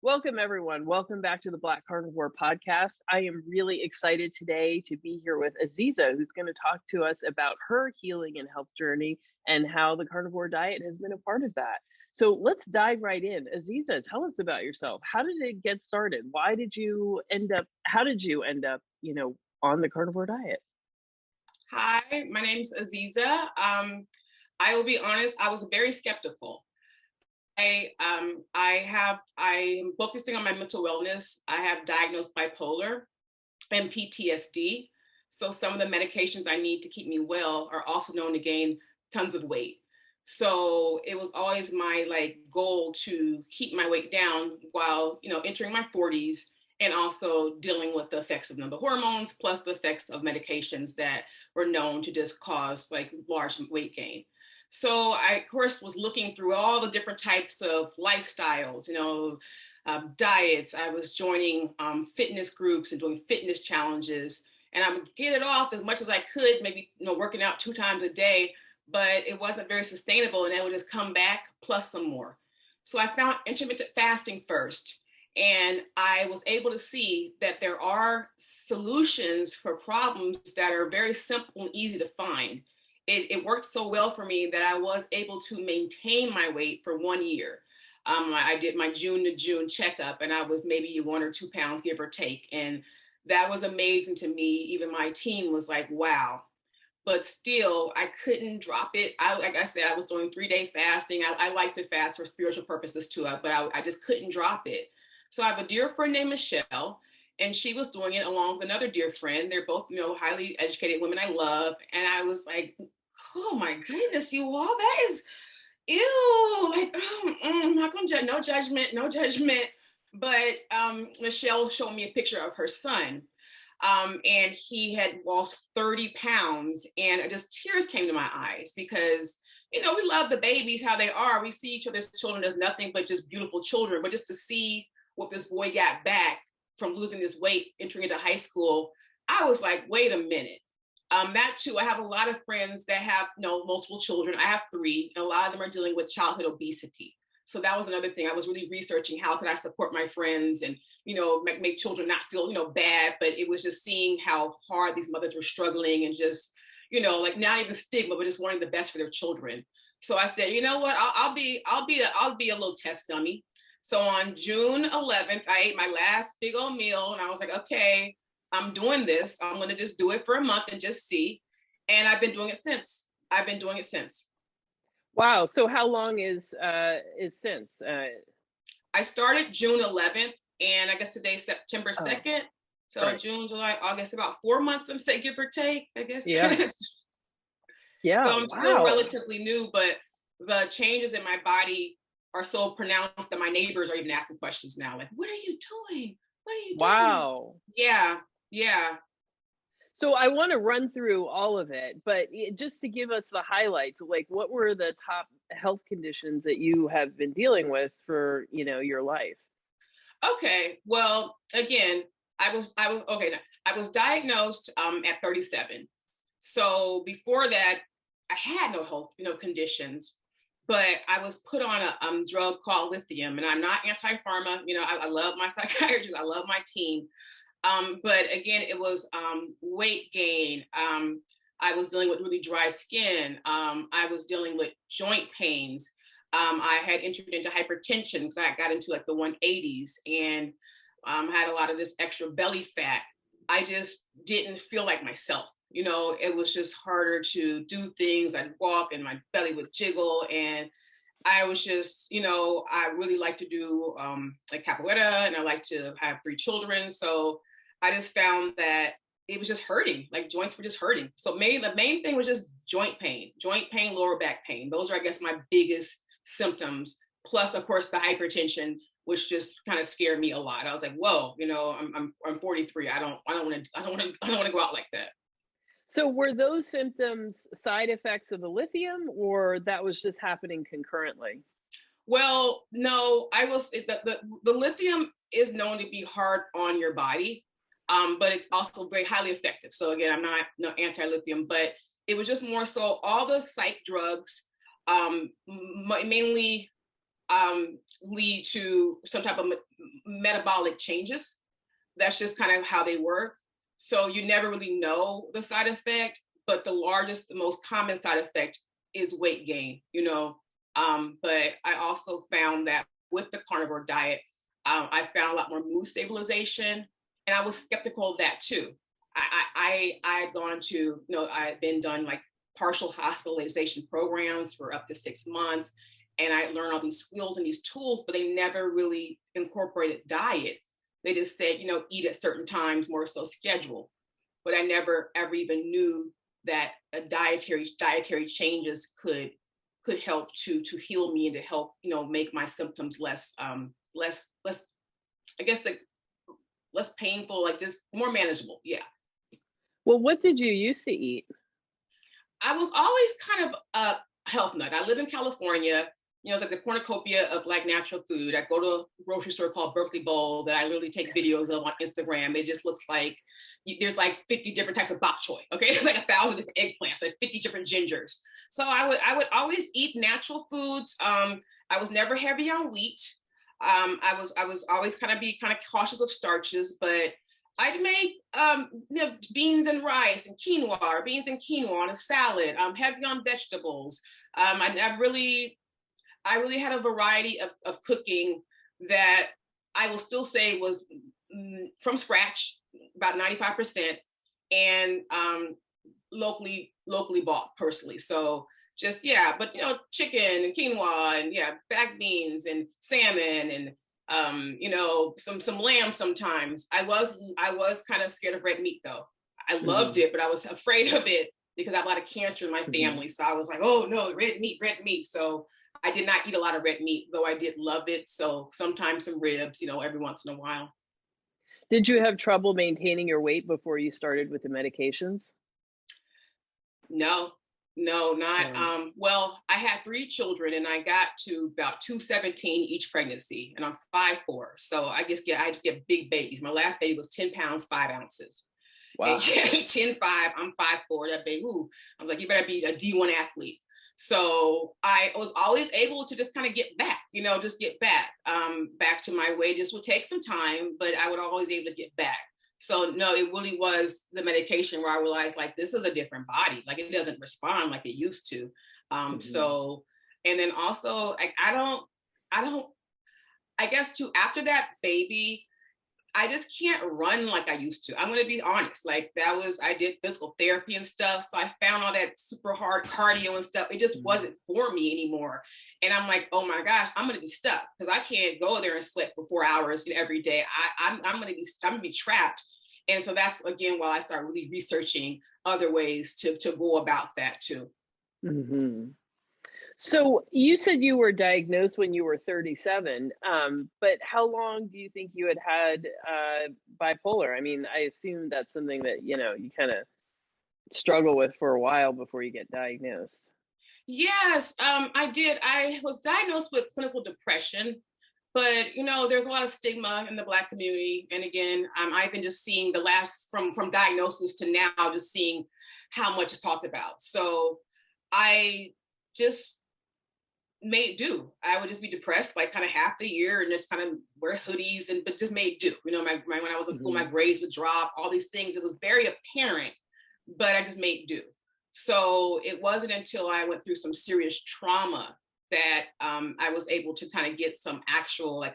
Welcome, everyone. Welcome back to the Black Carnivore podcast. I am really excited today to be here with Azizah, who's going to talk to us about her healing and health journey and how the carnivore diet has been a part of that. So let's dive right in. Azizah, tell us about yourself. How did it get started? How did you end up, on the carnivore diet? Hi, my name's Azizah. I will be honest, I was very skeptical. I'm focusing on my mental wellness. I have diagnosed bipolar and PTSD. So some of the medications I need to keep me well are also known to gain tons of weight. So it was always my goal to keep my weight down while, entering my 40s and also dealing with the effects of the hormones plus the effects of medications that were known to just cause large weight gain. So I, of course, was looking through all the different types of lifestyles, diets. I was joining fitness groups and doing fitness challenges, and I would get it off as much as I could, maybe, working out 2 times a day, but it wasn't very sustainable, and then it would just come back plus some more. So I found intermittent fasting first, and I was able to see that there are solutions for problems that are very simple and easy to find. It worked so well for me that I was able to maintain my weight for 1 year. I did my June to June checkup, and I was maybe 1 or 2 pounds, give or take. And that was amazing to me. Even my team was like, wow. But still, I couldn't drop it. Like I said, I was doing 3-day fasting. I like to fast for spiritual purposes too, but I just couldn't drop it. So I have a dear friend named Michelle, and she was doing it along with another dear friend. They're both, highly educated women I love. And I was like, oh my goodness, you all, that is, ew, I'm not gonna judge, no judgment. But Michelle showed me a picture of her son, and he had lost 30 pounds, and just tears came to my eyes because, we love the babies, how they are. We see each other's children as nothing but just beautiful children, but just to see what this boy got back from losing this weight, entering into high school, I was like, wait a minute. That too, I have a lot of friends that have multiple children. I have 3, and a lot of them are dealing with childhood obesity. So that was another thing. I was really researching how could I support my friends and, make children not feel, bad. But it was just seeing how hard these mothers were struggling and just, not even stigma, but just wanting the best for their children. So I said, you know what, I'll be a little test dummy. So on June 11th, I ate my last big old meal, and I was like, okay, I'm doing this. I'm going to just do it for a month and just see. And I've been doing it since. Wow. So how long is since? I started June 11th, and I guess today's September 2nd. So right. June, July, August, about 4 months, I'm saying, give or take, I guess. Yeah. Yeah. So I'm still relatively new, but the changes in my body are so pronounced that my neighbors are even asking questions now. Like, what are you doing? What are you doing? Wow. Yeah. So I want to run through all of it, but just to give us the highlights, what were the top health conditions that you have been dealing with for, your life? Okay. Well, again, I was diagnosed at 37. So before that, I had no health, conditions, but I was put on a drug called lithium, and I'm not anti-pharma. I love my psychiatrist. I love my team. But again, it was weight gain. I was dealing with really dry skin. I was dealing with joint pains. I had entered into hypertension because I got into the 180s and had a lot of this extra belly fat. I just didn't feel like myself. It was just harder to do things. I'd walk and my belly would jiggle, and I was just, I really like to do capoeira, and I like to have 3 children. So I just found that it was just hurting, joints were just hurting. So the main thing was just joint pain, lower back pain. Those are, I guess, my biggest symptoms. Plus, of course, the hypertension, which just kind of scared me a lot. I was like, whoa, I'm 43. I don't want to go out like that. So were those symptoms side effects of the lithium, or that was just happening concurrently? Well, no, the lithium is known to be hard on your body, but it's also very highly effective. So again, I'm not anti-lithium, but it was just more so all the psych drugs, mainly lead to some type of metabolic changes. That's just kind of how they work. So you never really know the side effect, but the most common side effect is weight gain, but I also found that with the carnivore diet, I found a lot more mood stabilization, and I was skeptical of that too. I had gone to, I had been done like partial hospitalization programs for up to 6 months, and I learned all these skills and these tools, but they never really incorporated diet. They just said, eat at certain times, more so schedule. But I never ever even knew that a dietary changes could help to heal me and to help make my symptoms less I guess like less painful, like just more manageable. Yeah. Well, what did you used to eat? I was always kind of a health nut. I live in California. It's like the cornucopia of like natural food. I go to a grocery store called Berkeley Bowl that I literally take videos of on Instagram. It just looks like there's like 50 different types of bok choy. Okay, there's like 1,000 different eggplants, like 50 different gingers. So I would always eat natural foods. I was never heavy on wheat. I was always kind of cautious of starches, but I'd make beans and rice and quinoa, or beans and quinoa on a salad. Heavy on vegetables. I really had a variety of cooking that I will still say was from scratch, about 95%, and locally bought personally. So just, yeah, but chicken and quinoa and back beans and salmon and some lamb sometimes. I was kind of scared of red meat though. I loved it, but I was afraid of it because I have a lot of cancer in my family. So I was like, oh no, red meat. So I did not eat a lot of red meat, though I did love it. So sometimes some ribs, every once in a while. Did you have trouble maintaining your weight before you started with the medications? No, not. Well, I had 3 children and I got to about 217 each pregnancy, and I'm 5'4". So I just get big babies. My last baby was 10 pounds, 5 ounces. Wow. And 10'5", I'm 5'4". That baby, ooh, I was like, you better be a D1 athlete. So I was always able to just kind of get back, back to my weight. This would take some time, but I would always be able to get back. So no, it really was the medication where I realized like, this is a different body. Like it doesn't respond like it used to. So, and then also like, I guess too, after that baby, I just can't run like I used to. I'm going to be honest. Like I did physical therapy and stuff. So I found all that super hard cardio and stuff. It just wasn't for me anymore. And I'm like, oh my gosh, I'm going to be stuck because I can't go there and sweat for 4 hours every day. I'm going to be trapped. And so that's again, why I started really researching other ways to go about that too. Mm-hmm. So you said you were diagnosed when you were 37, but how long do you think you had bipolar? I mean, I assume that's something that, you kind of struggle with for a while before you get diagnosed. Yes, I did. I was diagnosed with clinical depression, but, there's a lot of stigma in the Black community. And again, I've been just seeing the last from diagnosis to now, just seeing how much is talked about. So I just made do. I would just be depressed like kind of half the year and just kind of wear hoodies but just made do. When I was in school, my grades would drop, all these things. It was very apparent, but I just made do. So it wasn't until I went through some serious trauma that I was able to kind of get some actual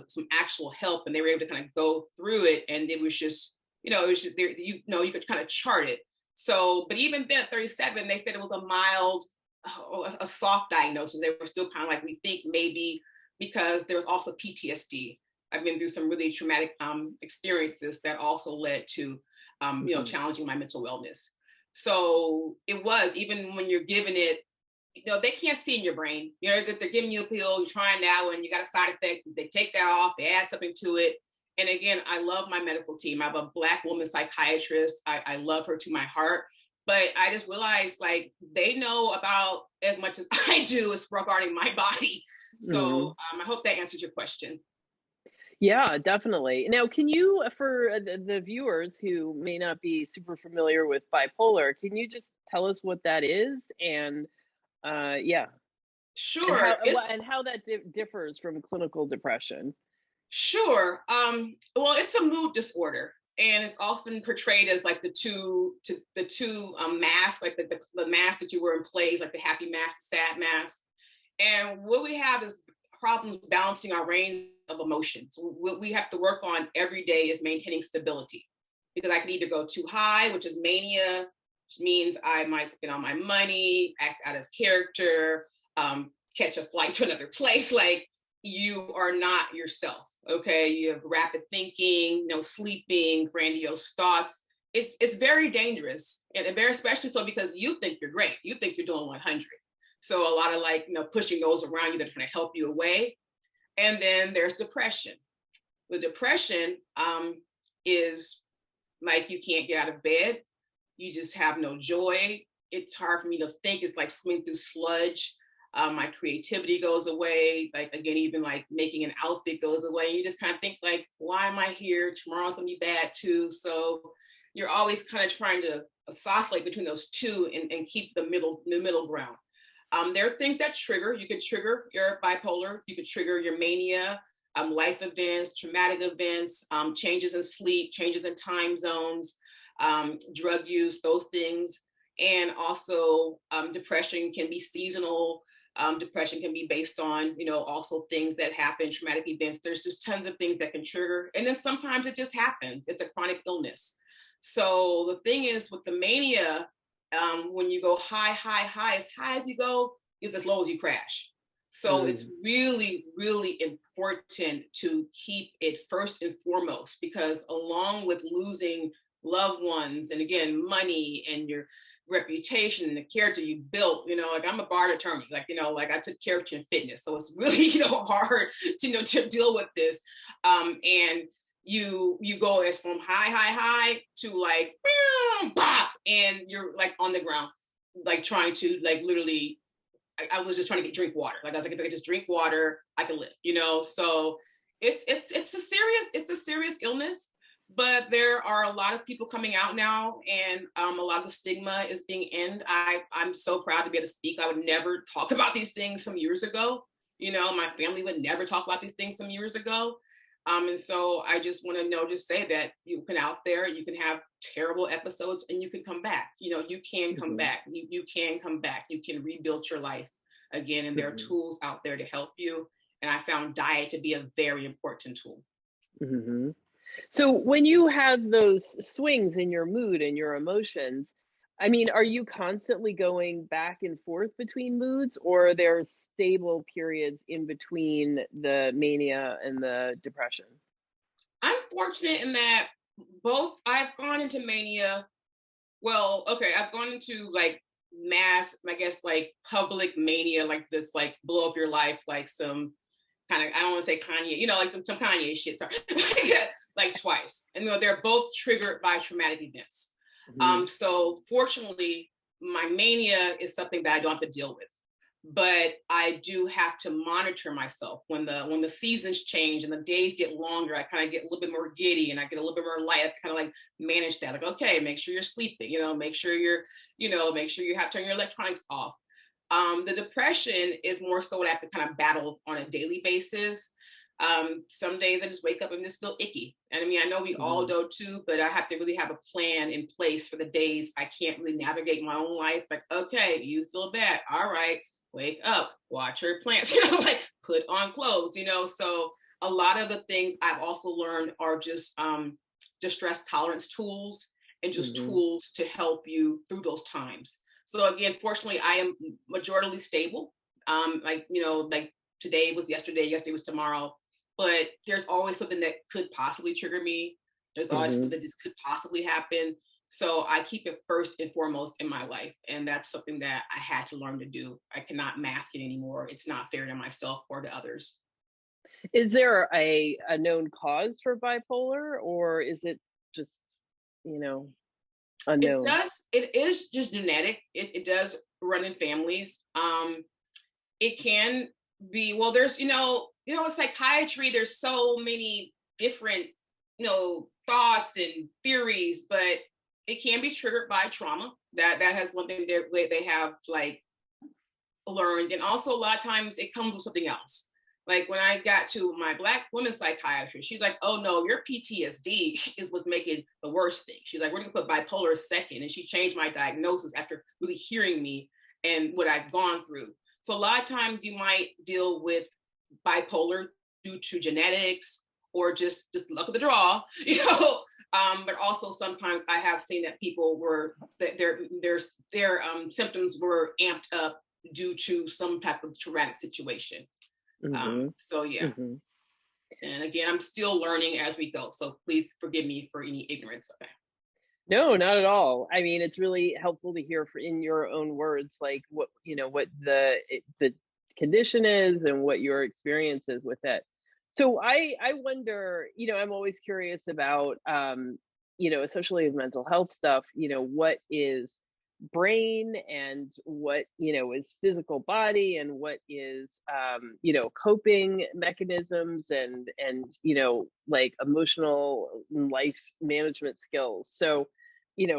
some actual help, and they were able to kind of go through it. And it was just, it was just there, you could kind of chart it. So, but even then, 37, they said it was a mild, a soft diagnosis. They were still kind of like, we think maybe because there was also PTSD. I've been through some really traumatic experiences that also led to, challenging my mental wellness. So it was, even when you're given it, they can't see in your brain. They're giving you a pill, you're trying now, and you got a side effect. They take that off, they add something to it. And again, I love my medical team. I have a Black woman psychiatrist. I love her to my heart. But I just realized like they know about as much as I do as regarding my body. So I hope that answers your question. Yeah, definitely. Now, can you, for the viewers who may not be super familiar with bipolar, can you just tell us what that is? And yeah. Sure. And how that differs from clinical depression. Sure. Well, it's a mood disorder, and it's often portrayed as like the two masks, like the mask that you wear in plays, like the happy mask, the sad mask. And what we have is problems balancing our range of emotions. What we have to work on every day is maintaining stability, because I can either go too high, which is mania, which means I might spend all my money, act out of character, catch a flight to another place. Like, you are not yourself. Okay, you have rapid thinking, no sleeping, grandiose thoughts. It's very dangerous, and very especially so because you think you're great, you think you're doing 100. So a lot of like, pushing those around you that are going to help you away. And then there's depression. The depression is like, you can't get out of bed, you just have no joy. It's hard for me to think. It's like swimming through sludge. My creativity goes away. Like, again, even like making an outfit goes away. You just kind of think like, why am I here? Tomorrow's gonna be bad too. So you're always kind of trying to oscillate between those two and keep the middle ground. There are things that trigger. You could trigger your bipolar. You could trigger your mania, life events, traumatic events, changes in sleep, changes in time zones, drug use, those things. And also depression can be seasonal. Depression can be based on, also things that happen, traumatic events. There's just tons of things that can trigger. And then sometimes it just happens. It's a chronic illness. So the thing is with the mania, when you go high, as high as you go is as low as you crash. So it's really, really important to keep it first and foremost, because along with losing loved ones, and again, money and your reputation and the character you built, like I'm a bar attorney, like I took character in fitness, so it's really hard to deal with this, and you go as from high to like bop, and you're like on the ground, like trying to like literally, I was just trying to drink water. Like I was like, if I could just drink water, I could live, so it's a serious illness. But there are a lot of people coming out now, and a lot of the stigma is being ended. I'm so proud to be able to speak. I would never talk about these things some years ago. My family would never talk about these things some years ago. And so I just want to just say that you can out there, you can have terrible episodes and you can come back. You can come back. You can come back. You can rebuild your life again. And there are tools out there to help you. And I found diet to be a very important tool. Mm-hmm. So when you have those swings in your mood and your emotions, I mean, are you constantly going back and forth between moods, or are there stable periods in between the mania and the depression? I'm fortunate in that I've gone into mania. Well, okay, I've gone into like mass, I guess, like public mania, like this, like blow up your life, like some kind of, I don't want to say Kanye, like some Kanye shit, sorry, like twice. And they're both triggered by traumatic events. So fortunately, my mania is something that I don't have to deal with. But I do have to monitor myself when the seasons change and the days get longer. I kind of get a little bit more giddy and I get a little bit more light. I have to kind of like manage that. Like, okay, make sure you're sleeping, make sure make sure you have to turn your electronics off. The depression is more so what I have to kind of battle on a daily basis. Some days I just wake up and just feel icky. And I mean, I know we all do too, but I have to really have a plan in place for the days I can't really navigate my own life. Like, okay, you feel bad. All right. Wake up, watch your plants, like put on clothes, So a lot of the things I've also learned are just distress tolerance tools and just tools to help you through those times. So again, fortunately, I am majorly stable. Like today was yesterday was tomorrow, but there's always something that could possibly trigger me. There's always something that just could possibly happen. So I keep it first and foremost in my life. And that's something that I had to learn to do. I cannot mask it anymore. It's not fair to myself or to others. Is there a known cause for bipolar, or is it just, unknown? It is just genetic. It does run in families. It can be, well, there's, psychiatry, there's so many different, thoughts and theories, but it can be triggered by trauma. That has one thing they have like learned. And also a lot of times it comes with something else. Like when I got to my Black woman psychiatrist, she's like, oh no, your PTSD is what's making the worst thing. She's like, we're gonna put bipolar second. And she changed my diagnosis after really hearing me and what I've gone through. So a lot of times you might deal with bipolar due to genetics or just luck of the draw, but also sometimes I have seen that people were, that their symptoms were amped up due to some type of traumatic situation. So yeah. And again, I'm still learning as we go. So please forgive me for any ignorance. Okay. No, not at all. I mean, it's really helpful to hear in your own words, like what the condition is and what your experience is with it. So I wonder, I'm always curious about, especially with mental health stuff, what is brain and what, is physical body and what is, coping mechanisms and, like emotional life management skills. So,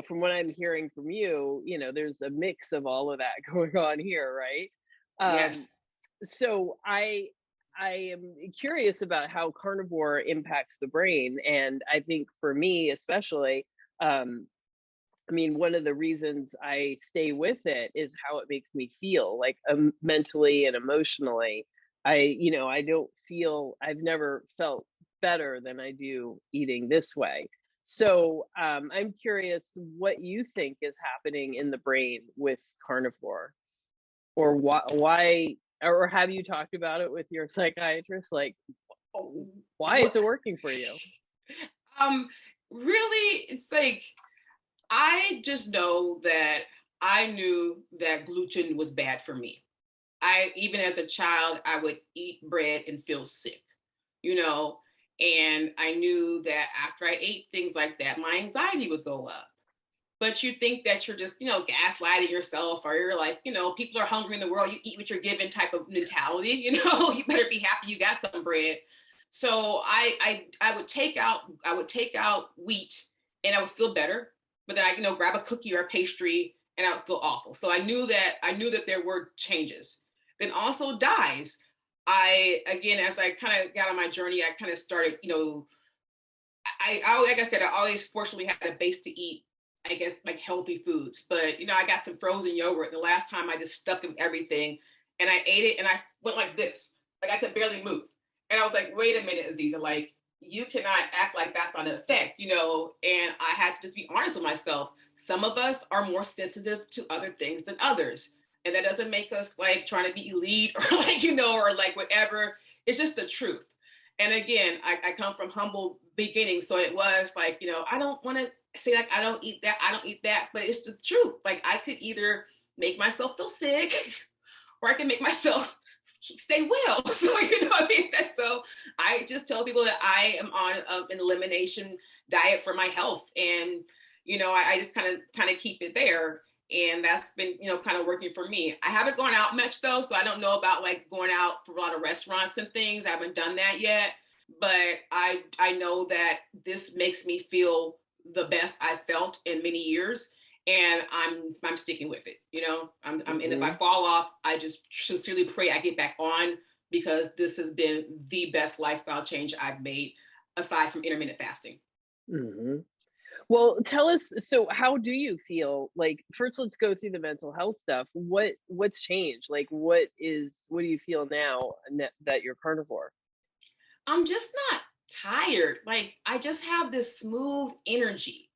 from what I'm hearing from you, there's a mix of all of that going on here, right? Yes. So I am curious about how carnivore impacts the brain. And I think for me, especially, one of the reasons I stay with it is how it makes me feel, like mentally and emotionally. I've never felt better than I do eating this way. So I'm curious what you think is happening in the brain with carnivore, or why, or have you talked about it with your psychiatrist? Like, why is it working for you? Really, it's like, I just know that I knew that gluten was bad for me. Even as a child, I would eat bread and feel sick, and I knew that after I ate things like that, my anxiety would go up. But you think that you're just, gaslighting yourself, or you're like, people are hungry in the world, you eat what you're given type of mentality, you better be happy you got some bread. So I would take out wheat and I would feel better, but then I, grab a cookie or a pastry and I would feel awful. So I knew that there were changes. Then also dyes. Again, as I kind of got on my journey, I kind of started, like I said, I always fortunately had a base to eat, I guess, like healthy foods. But, I got some frozen yogurt. The last time I just stuffed it with everything and I ate it and I went like this, like I could barely move. And I was like, wait a minute, Azizah, like, you cannot act like that's not an effect, and I had to just be honest with myself. Some of us are more sensitive to other things than others. And that doesn't make us like trying to be elite or like, or like whatever. It's just the truth. And again, I come from humble beginnings. So it was like, I don't want to say like, I don't eat that, but it's the truth. Like I could either make myself feel sick or I can make myself stay well. So, so I just tell people that I am on an elimination diet for my health. And, I just kind of keep it there. And that's been, kind of working for me. I haven't gone out much though. So I don't know about like going out for a lot of restaurants and things. I haven't done that yet, but I know that this makes me feel the best I've felt in many years. And I'm sticking with it. And if I fall off, I just sincerely pray I get back on, because this has been the best lifestyle change I've made aside from intermittent fasting. Well, tell us, so how do you feel? Like, first, let's go through the mental health stuff. What's changed? Like, what do you feel now that you're carnivore? I'm just not tired. Like, I just have this smooth energy.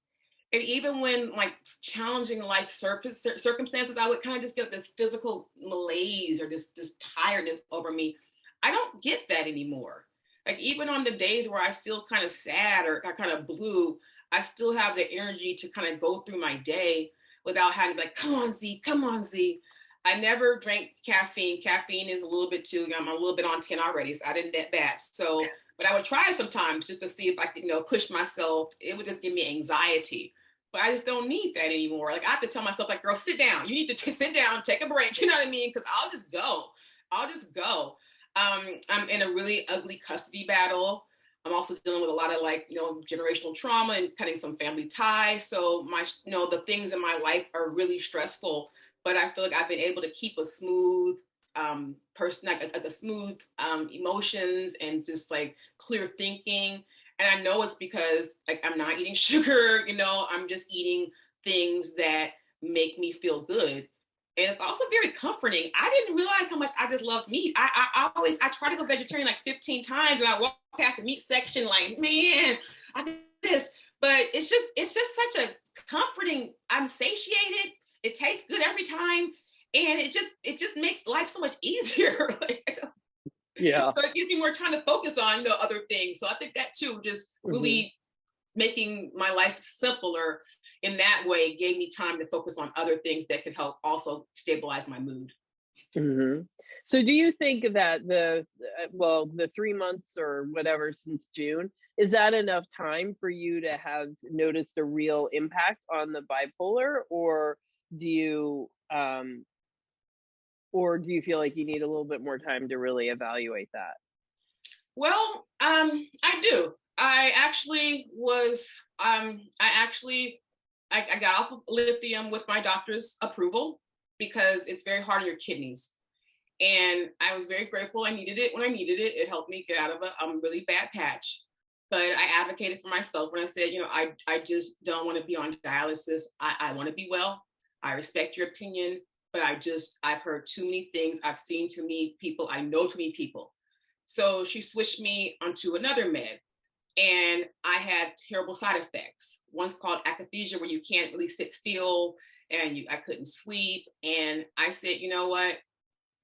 And even when like challenging life circumstances, I would kind of just get this physical malaise or this tiredness over me. I don't get that anymore. Like even on the days where I feel kind of sad or kind of blue, I still have the energy to kind of go through my day without having to be like, come on, Z, come on, Z. I never drank caffeine. Caffeine is a little bit too, I'm a little bit on 10 already, so I didn't get that. So, but I would try sometimes just to see if I could, push myself. It would just give me anxiety. But I just don't need that anymore. Like I have to tell myself, like, girl, sit down. You need to sit down, take a break. You know what I mean? Because I'll just go. I'm in a really ugly custody battle. I'm also dealing with a lot of like, generational trauma and cutting some family ties. So the things in my life are really stressful. but I feel like I've been able to keep a smooth person, like a smooth emotions and just like clear thinking. And I know it's because like I'm not eating sugar, I'm just eating things that make me feel good. And it's also very comforting. I didn't realize how much I just love meat. I try to go vegetarian like 15 times, and I walk past the meat section like, man, I did this. But it's just such a comforting. I'm satiated. It tastes good every time, and it just makes life so much easier. Yeah. So it gives me more time to focus on other things. So I think that too, just really making my life simpler in that way gave me time to focus on other things that could help also stabilize my mood. Mm-hmm. So do you think that the 3 months or whatever since June, is that enough time for you to have noticed a real impact on the bipolar, or do you feel like you need a little bit more time to really evaluate that? Well, I do. I got off of lithium with my doctor's approval because it's very hard on your kidneys. And I was very grateful. I needed it when I needed it. It helped me get out of a really bad patch. But I advocated for myself when I said, I just don't want to be on dialysis. I want to be well. I respect your opinion, but I've heard too many things. I've seen too many people. I know too many people. So she switched me onto another med, and I had terrible side effects. One's called akathisia, where you can't really sit still, and I couldn't sleep. And I said, you know what?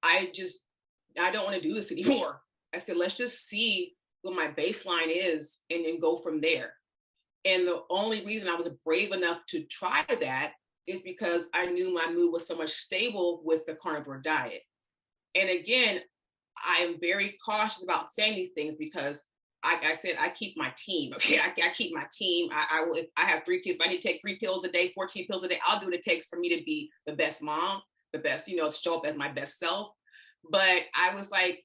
I don't want to do this anymore. I said, let's just see what my baseline is and then go from there. And the only reason I was brave enough to try that is because I knew my mood was so much stable with the carnivore diet. And again, I'm very cautious about saying these things because like I said, I keep my team. Okay, I keep my team. I will, if I have 3 kids, if I need to take 3 pills a day, 14 pills a day, I'll do what it takes for me to be the best mom, the best, show up as my best self. But I was like,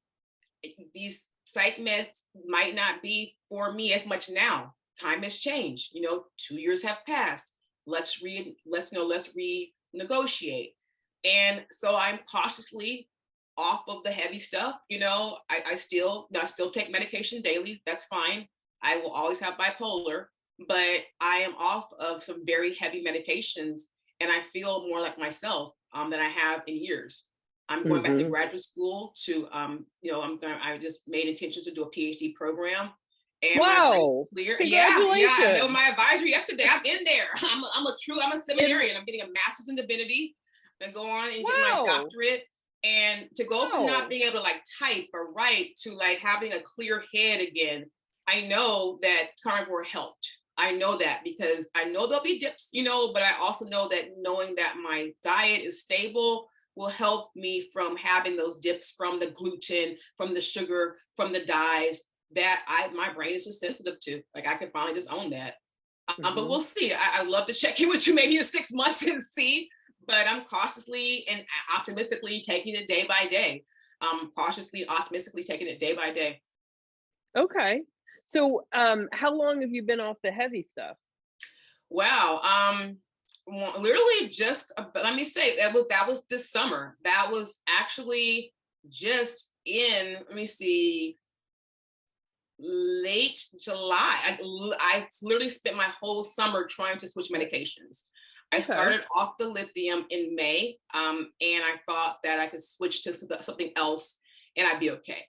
these psych meds might not be for me as much now. Time has changed. 2 years have passed. Let's renegotiate. And so I'm cautiously off of the heavy stuff. I still take medication daily. That's fine. I will always have bipolar, but I am off of some very heavy medications, and I feel more like myself than I have in years. I'm going back to graduate school to, I just made intentions to do a PhD program. And wow. My brain's clear. Congratulations. Yeah. I know my advisor yesterday. I'm in there. I'm a seminarian. I'm getting a master's in divinity and go on and get my doctorate. And to go from not being able to like type or write to like having a clear head again, I know that carnivore helped. I know that because I know there'll be dips, but I also know that knowing that my diet is stable will help me from having those dips from the gluten, from the sugar, from the dyes that my brain is just sensitive to. Like I can finally just own that. But we'll see. I'd love to check in with you maybe in 6 months and see. But I'm cautiously and optimistically taking it day by day. Cautiously, optimistically taking it day by day. Okay. So how long have you been off the heavy stuff? Wow. Literally just, let me say, that was this summer. That was actually just in, late July. I literally spent my whole summer trying to switch medications. I started off the lithium in May, and I thought that I could switch to something else and I'd be okay.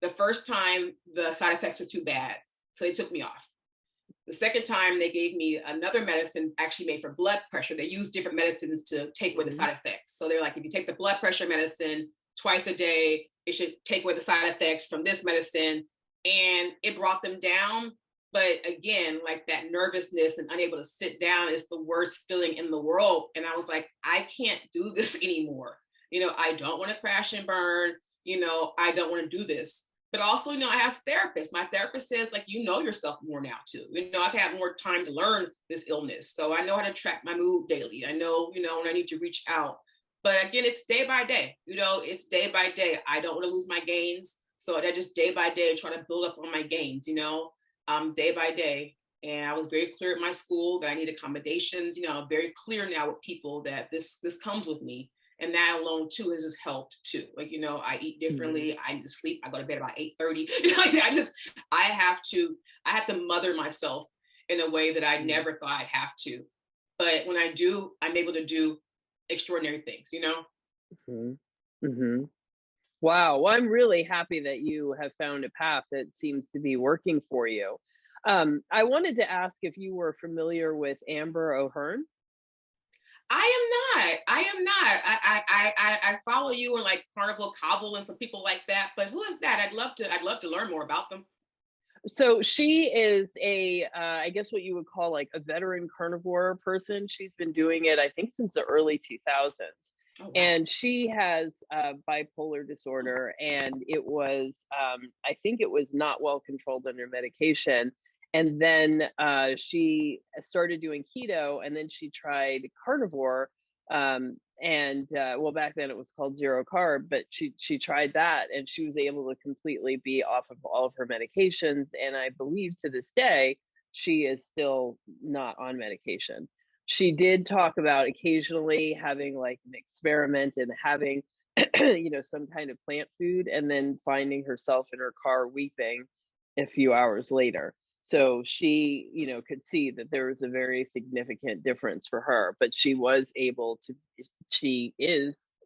The first time, the side effects were too bad, so they took me off. The second time, they gave me another medicine actually made for blood pressure. They use different medicines to take away the side effects. So they're like, if you take the blood pressure medicine twice a day, it should take away the side effects from this medicine. And it brought them down. But again, like that nervousness and unable to sit down is the worst feeling in the world. And I was like, I can't do this anymore. I don't want to crash and burn. I don't want to do this. But also, I have therapists. My therapist says, like, yourself more now too. I've had more time to learn this illness. So I know how to track my mood daily. I know, when I need to reach out. But again, it's day by day. It's day by day. I don't want to lose my gains. So I just day by day try to build up on my gains, day by day. And I was very clear at my school that I need accommodations. I'm very clear now with people that this comes with me. And that alone too has just helped too. Like, you know, I eat differently. I need to sleep. I go to bed about 8:30. You know, like I have to mother myself in a way that I never thought I'd have to. But when I do, I'm able to do extraordinary things, you know? Wow. Well, I'm really happy that you have found a path that seems to be working for you. I wanted to ask if you were familiar with Amber O'Hearn. I am not. I follow you on like Carnival Cobble and some people like that. But who is that? I'd love to learn more about them. So she is I guess what you would call like a veteran carnivore person. She's been doing it, I think, since the early 2000s. Oh, wow. And she has bipolar disorder, and it was, I think it was not well controlled under medication. And then she started doing keto, and then she tried carnivore. Well, back then it was called zero carb, but she tried that, and she was able to completely be off of all of her medications. And I believe to this day, she is still not on medication. She did talk about occasionally having like an experiment and having, some kind of plant food, and then finding herself in her car weeping a few hours later. So she, could see that there was a very significant difference for her, but she is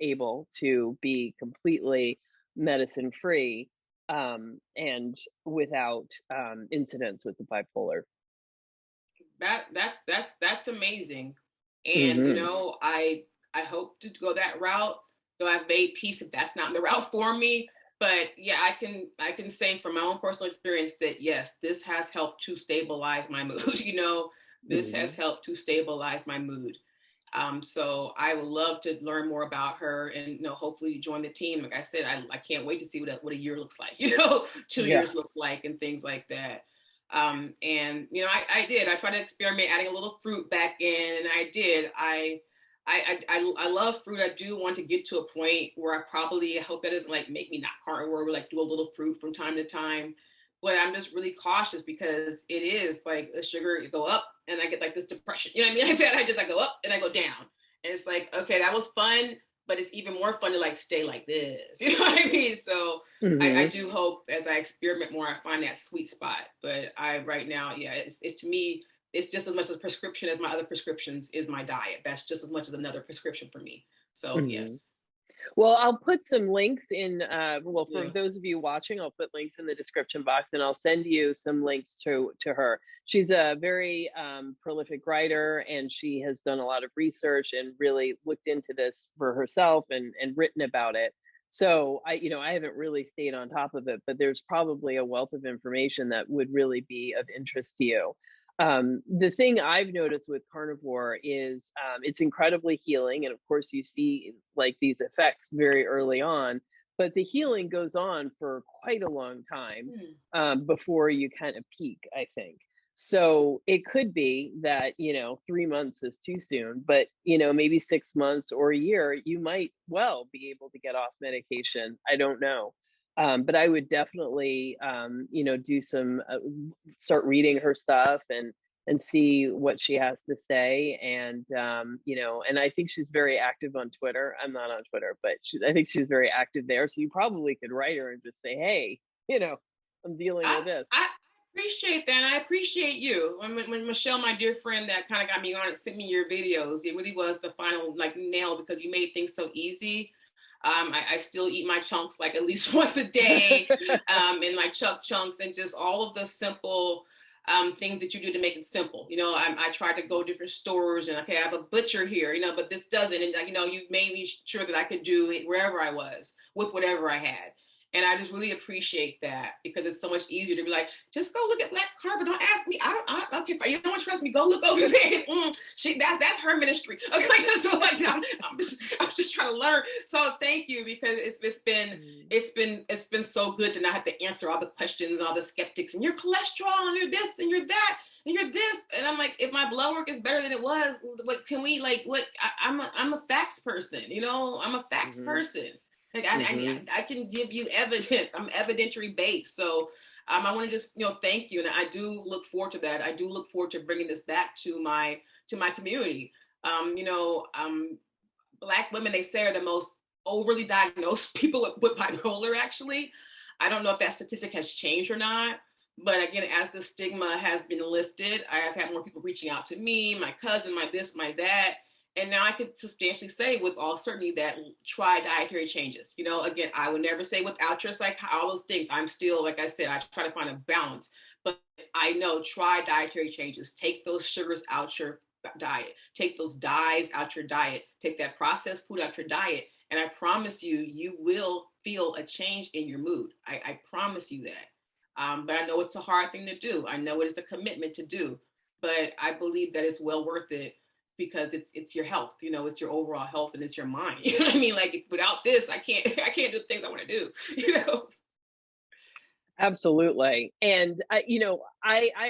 able to be completely medicine free, and without incidents with the bipolar. That's amazing. And you know, I hope to go that route, though I've made peace if that's not the route for me. But yeah, I can say from my own personal experience that yes, this has helped to stabilize my mood. You know, this has helped to stabilize my mood. So I would love to learn more about her, and hopefully join the team. Like I said, I can't wait to see what a year looks like. 2 years looks like, and things like that. And I tried to experiment adding a little fruit back in, and I love fruit. I do want to get to a point where I hope that doesn't like make me not carnivore, but like do a little fruit from time to time. But I'm just really cautious because it is like the sugar go up and I get like this depression. You know what I mean? Like that. I go up and I go down. And it's like, okay, that was fun, but it's even more fun to like stay like this. You know what I mean? So I do hope as I experiment more, I find that sweet spot. But right now, yeah, it's to me, it's just as much a prescription as my other prescriptions is my diet. That's just as much as another prescription for me. So yes. Well, I'll put some links in, for those of you watching, I'll put links in the description box, and I'll send you some links to her. She's a very prolific writer, and she has done a lot of research and really looked into this for herself and written about it. So I haven't really stayed on top of it, but there's probably a wealth of information that would really be of interest to you. The thing I've noticed with carnivore is it's incredibly healing. And of course, you see like these effects very early on, but the healing goes on for quite a long time before you kind of peak, I think. So it could be that, 3 months is too soon, but, maybe 6 months or a year, you might well be able to get off medication. I don't know. But I would definitely, do start reading her stuff and see what she has to say. And, and I think she's very active on Twitter. I'm not on Twitter, but I think she's very active there. So you probably could write her and just say, hey, I'm dealing with this. I appreciate that. And I appreciate you. When Michelle, my dear friend that kind of got me on it, sent me your videos, it really was the final like nail because you made things so easy. I still eat my chunks like at least once a day, and my chunks and just all of the simple things that you do to make it simple. I tried to go different stores and okay, I have a butcher here, but this doesn't. And you made me sure that I could do it wherever I was with whatever I had. And I just really appreciate that because it's so much easier to be like, just go look at Black Carnivore. Don't ask me. Okay, if you don't trust me, go look over there. That's her ministry. Okay, so like I'm just trying to learn. So thank you because it's been so good to not have to answer all the questions and all the skeptics and your cholesterol and you're this and you're that and you're this. And I'm like, if my blood work is better than it was, what can we like? What I'm a facts person. I'm a facts person. Like I can give you evidence. I'm evidentiary based. So I want to just, thank you. And I do look forward to that. I do look forward to bringing this back to my community. Black women, they say, are the most overly diagnosed people with bipolar, actually. I don't know if that statistic has changed or not. But again, as the stigma has been lifted, I have had more people reaching out to me, my cousin, my this, my that. And now I could substantially say with all certainty that try dietary changes. You know, again, I would never say without your all those things. I'm still, like I said, I try to find a balance. But I know try dietary changes. Take those sugars out your diet. Take those dyes out your diet. Take that processed food out your diet. And I promise you, you will feel a change in your mood. I promise you that. But I know it's a hard thing to do. I know it is a commitment to do. But I believe that it's well worth it because it's your health, you know, it's your overall health and it's your mind. You know what I mean? Like without this, I can't do the things I want to do, you know? Absolutely. And I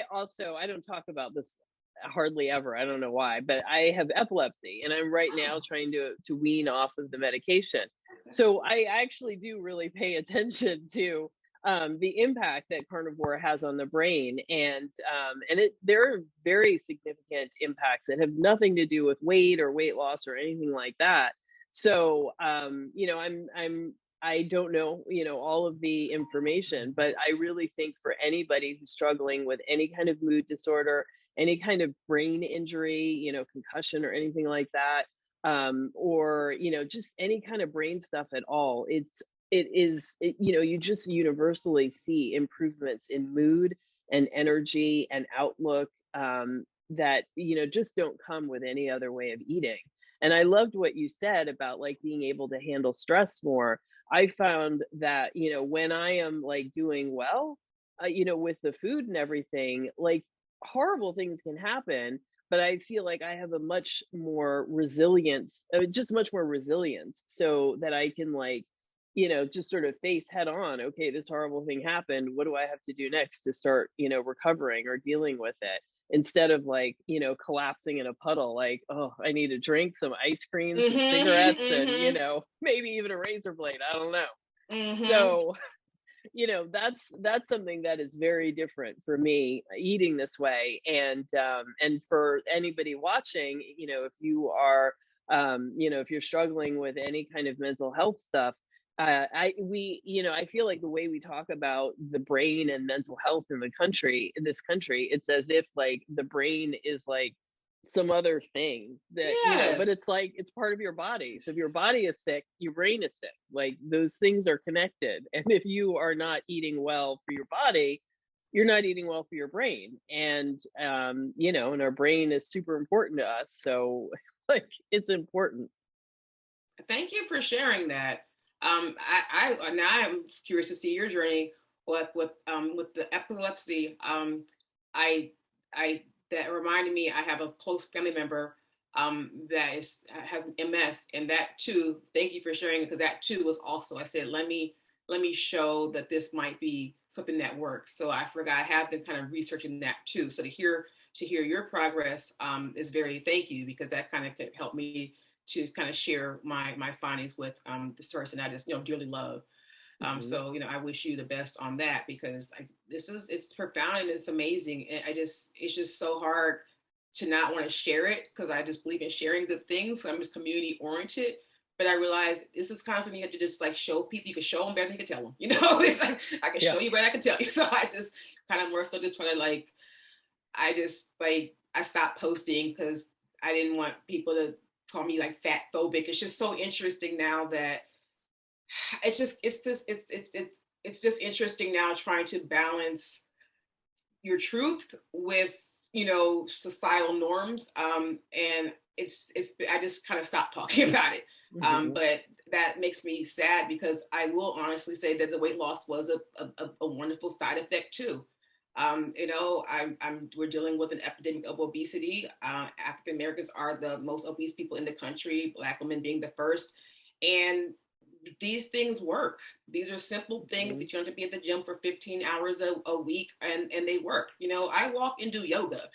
also, I don't talk about this hardly ever. I don't know why, but I have epilepsy and I'm right now trying to wean off of the medication. So I actually do really pay attention to the impact that carnivore has on the brain, and there are very significant impacts that have nothing to do with weight or weight loss or anything like that. So I don't know, all of the information, but I really think for anybody who's struggling with any kind of mood disorder, any kind of brain injury, concussion or anything like that, or just any kind of brain stuff at all, you just universally see improvements in mood and energy and outlook, that just don't come with any other way of eating. And I loved what you said about like being able to handle stress more. I found that when I am like doing well, with the food and everything, like horrible things can happen, but I feel like I have a much more resilience, just much more resilience, so that I can like just sort of face head on, okay, this horrible thing happened. What do I have to do next to start, recovering or dealing with it? Instead of like, collapsing in a puddle, like, oh, I need a drink, some ice cream, some cigarettes, and, maybe even a razor blade. I don't know. So, that's something that is very different for me eating this way. And for anybody watching, if you are, if you're struggling with any kind of mental health stuff, I feel like the way we talk about the brain and mental health in this country, it's as if like the brain is like some other thing that, but it's like, it's part of your body. So if your body is sick, your brain is sick. Like those things are connected. And if you are not eating well for your body, you're not eating well for your brain. And, and our brain is super important to us. So like, it's important. Thank you for sharing that. I now I'm curious to see your journey with the epilepsy. I that reminded me, I have a close family member that has MS, and that too. Thank you for sharing it, because that too was also, I said, let me show that this might be something that works. So I forgot, I have been kind of researching that too. So to hear your progress is very, thank you, because that kind of could help me to kind of share my findings with this person I just dearly love. So I wish you the best on that, because it's profound and it's amazing. And it's just so hard to not want to share it, because I just believe in sharing good things. So I'm just community oriented. But I realized this is constantly, you have to just like show people. You can show them better than you can tell them. It's like I can show you better than I can tell you. So I just kind of more so just trying to I stopped posting because I didn't want people to call me like fat phobic. It's just so interesting now that it's just interesting now trying to balance your truth with societal norms, and it's I just kind of stopped talking about it. But that makes me sad, because I will honestly say that the weight loss was a wonderful side effect too. We're dealing with an epidemic of obesity. African Americans are the most obese people in the country, Black women being the first. And these things work. These are simple things that you don't have to be at the gym for 15 hours a week, and they work. I walk and do yoga,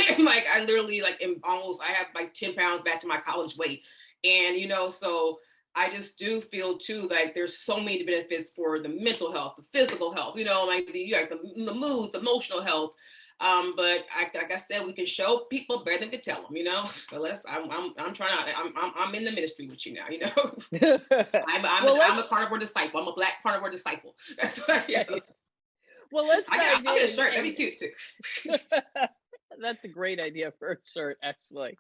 and like I literally I have like 10 pounds back to my college weight. And, so I just do feel too, like there's so many benefits for the mental health, the physical health, like the mood, the emotional health. But like I said, we can show people better than we can tell them, you know. So I'm trying out. I'm in the ministry with you now, you know. I'm a carnivore disciple. I'm a Black carnivore disciple. That's what I am. Well, let's dive I'll get a in. shirt. That'd be cute too. That's a great idea for a shirt, actually.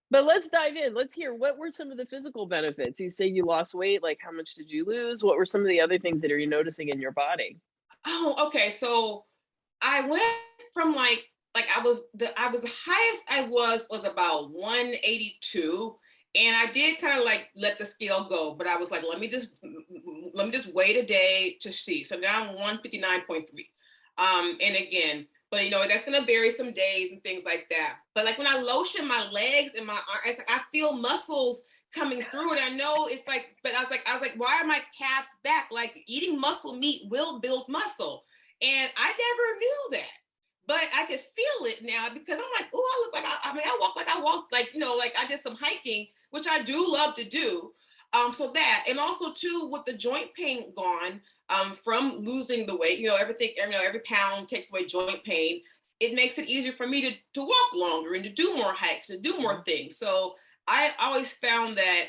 But let's dive in. Let's hear, what were some of the physical benefits? You say you lost weight. Like, how much did you lose? What were some of the other things that you're noticing in your body? Oh, okay. So I went from like I was the highest I was about 182. And I did kind of like let the scale go, but I was like, let me just wait a day to see. So now I'm 159.3. And again, but you know, that's gonna vary some days and things like that. But like when I lotion my legs and my arms, it's like I feel muscles coming through, and I know it's like, but I was like, why are my calves back? Like eating muscle meat will build muscle, and I never knew that. But I could feel it now because I'm like, oh, I look like I walked like, you know, like I did some hiking, which I do love to do. So that, and also too, with the joint pain gone, from losing the weight, you know, everything, you know, every pound takes away joint pain. It makes it easier for me to walk longer and to do more hikes and do more things. So I always found that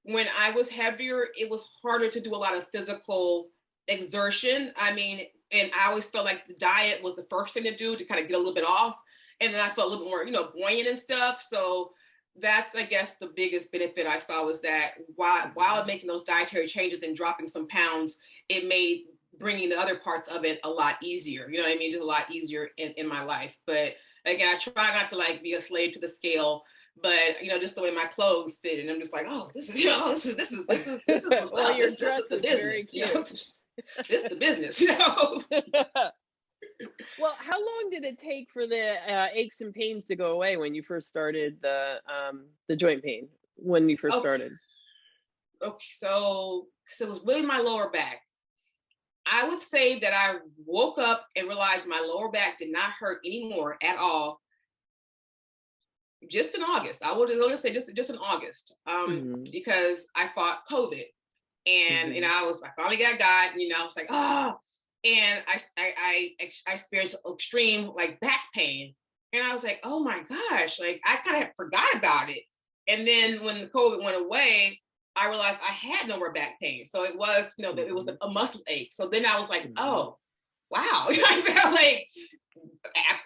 when I was heavier, it was harder to do a lot of physical exertion. I mean, and I always felt like the diet was the first thing to do to kind of get a little bit off. And then I felt a little bit more, you know, buoyant and stuff. So that's, I guess, the biggest benefit I saw was that while making those dietary changes and dropping some pounds, it made bringing the other parts of it a lot easier. You know what I mean? Just a lot easier in my life. But again, I try not to like be a slave to the scale, but you know, just the way my clothes fit, and I'm just like, oh, this is, you know, this is what's Well, up. your This dress is the is business. very You know? cute. This is the business, you know. Well, how long did it take for the aches and pains to go away when you first started the joint pain when you first Okay, started? okay, so it was really my lower back. I would say that I woke up and realized my lower back did not hurt anymore at all. Just in August, I would only say just in August, Hmm. because I fought COVID, and Hmm. I finally got, you know, I was like, oh, and I experienced extreme like back pain, and I was like, oh my gosh, like I kind of forgot about it, and then when the COVID went away, I realized I had no more back pain, so it was, you know, it was Hmm. a muscle ache. So then I was like, Hmm. oh wow, I felt like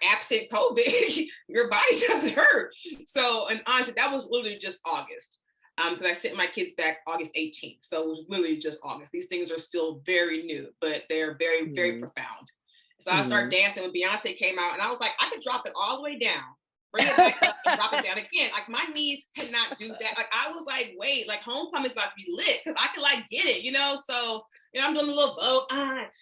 absent COVID, your body doesn't hurt. So, and honestly, that was literally just August. Because I sent my kids back August 18th. So it was literally just August. These things are still very new, but they're very, very Hmm. profound. So I started Hmm. dancing when Beyonce came out, and I was like, I could drop it all the way down, bring it back up, and drop it down again. Like my knees cannot do that. Like I was like, wait, like homecoming's about to be lit because I could like get it, you know? So, you know, I'm doing a little vote,